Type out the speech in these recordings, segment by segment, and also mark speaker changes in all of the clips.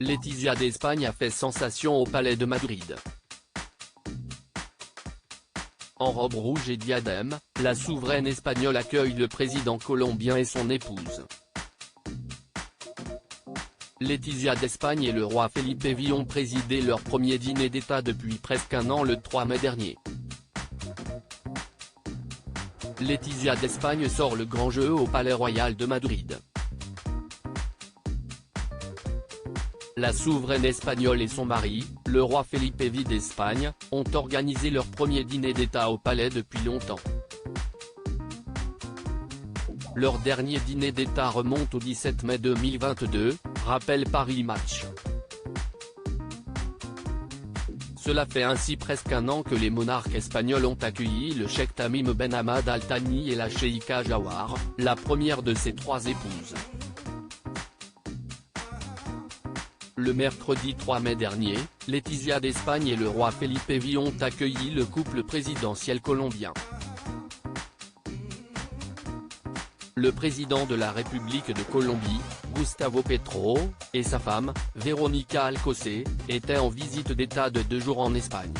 Speaker 1: Letizia d'Espagne a fait sensation au Palais de Madrid. En robe rouge et diadème, la souveraine espagnole accueille le président colombien et son épouse. Letizia d'Espagne et le roi Felipe V ont présidé leur premier dîner d'État depuis presque un an le 3 mai dernier. Letizia d'Espagne sort le grand jeu au Palais Royal de Madrid. La souveraine espagnole et son mari, le roi Felipe V d'Espagne, ont organisé leur premier dîner d'État au palais depuis longtemps. Leur dernier dîner d'État remonte au 17 mai 2022, rappelle Paris Match. Cela fait ainsi presque un an que les monarques espagnols ont accueilli le cheikh Tamim Ben Hamad Al Thani et la cheikha Jawhar, la première de ses 3 épouses. Le mercredi 3 mai dernier, Letizia d'Espagne et le roi Felipe V ont accueilli le couple présidentiel colombien. Le président de la République de Colombie, Gustavo Petro, et sa femme, Verónica Alcocer, étaient en visite d'État de 2 jours en Espagne.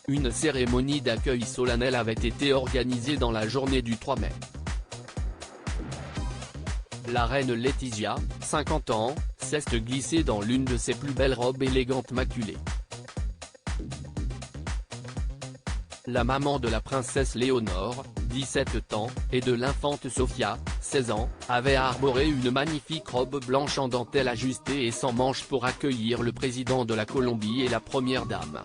Speaker 1: Une cérémonie d'accueil solennel avait été organisée dans la journée du 3 mai. La reine Letizia, 50 ans, s'est glissée dans l'une de ses plus belles robes élégantes maculées. La maman de la princesse Léonore, 17 ans, et de l'infante Sofia, 16 ans, avait arboré une magnifique robe blanche en dentelle ajustée et sans manches pour accueillir le président de la Colombie et la première dame.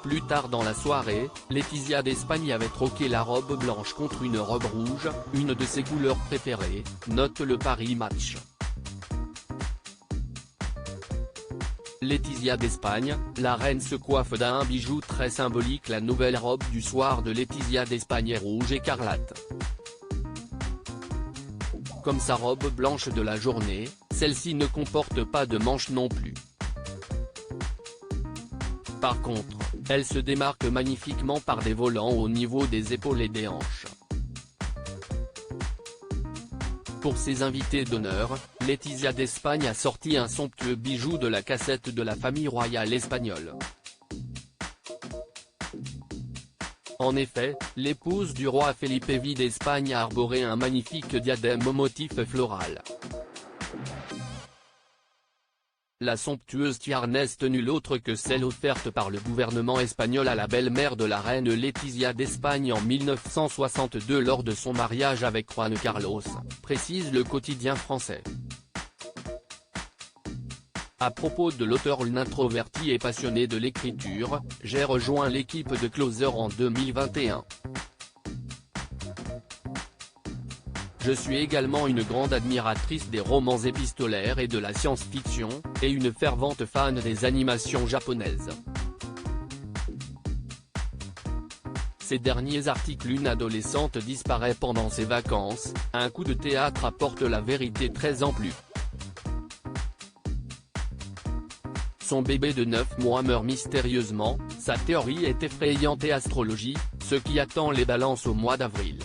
Speaker 1: Plus tard dans la soirée, Letizia d'Espagne avait troqué la robe blanche contre une robe rouge, une de ses couleurs préférées, note le Paris Match. Letizia d'Espagne, la reine se coiffe d'un bijou très symbolique. La nouvelle robe du soir de Letizia d'Espagne est rouge écarlate. Comme sa robe blanche de la journée, celle-ci ne comporte pas de manches non plus. Par contre, elle se démarque magnifiquement par des volants au niveau des épaules et des hanches. Pour ses invités d'honneur, Letizia d'Espagne a sorti un somptueux bijou de la cassette de la famille royale espagnole. En effet, l'épouse du roi Felipe V d'Espagne a arboré un magnifique diadème au motif floral. La somptueuse tiare n'est nulle autre que celle offerte par le gouvernement espagnol à la belle-mère de la reine Letizia d'Espagne en 1962 lors de son mariage avec Juan Carlos, précise le quotidien français. À propos de l'auteur introverti et passionné de l'écriture, j'ai rejoint l'équipe de Closer en 2021. Je suis également une grande admiratrice des romans épistolaires et de la science-fiction, et une fervente fan des animations japonaises. Ces derniers articles. Une adolescente disparaît pendant ses vacances, un coup de théâtre apporte la vérité 13 ans plus. Son bébé de 9 mois meurt mystérieusement, sa théorie est effrayante et astrologie, ce qui attend les balances au mois d'avril.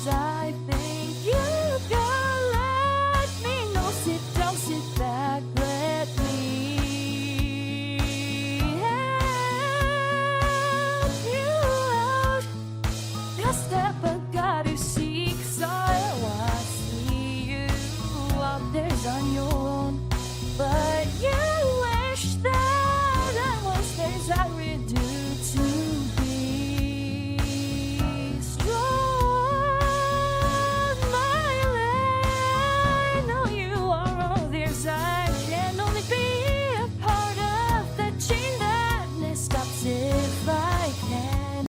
Speaker 2: I think you can let me know. Sit down, sit back, let me help you out. The step I gotta seek, so I see you out there's on your